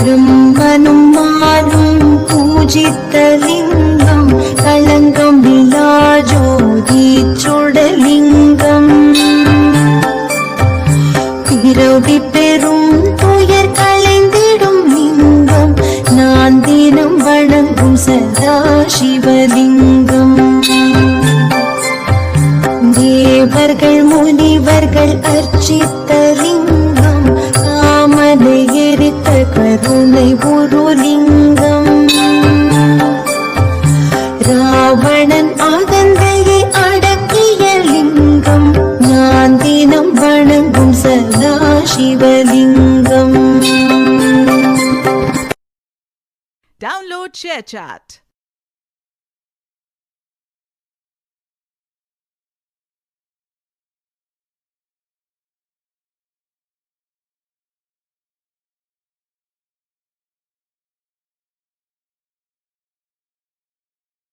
பிரம்மனும் மானும் பூஜித்த லிங்கம் களங்கம் விழா ஜோதி சுடலிங்கம் பிறவி பெரும் துயர் களைந்திடும் லிங்கம் நான் தினம் வணங்கும் சதா சிவலிங்கம் தேவர்கள் முனிவர்கள் அர்ச்சித்த லிங்கம் காமனை எரித்த கருணை ஒரு லிங்கம் ராவணன் அகந்தையை அடக்கிய லிங்கம் நான் தினம் வணங்கும் சதா சிவலிங்கம். Download ShareChat.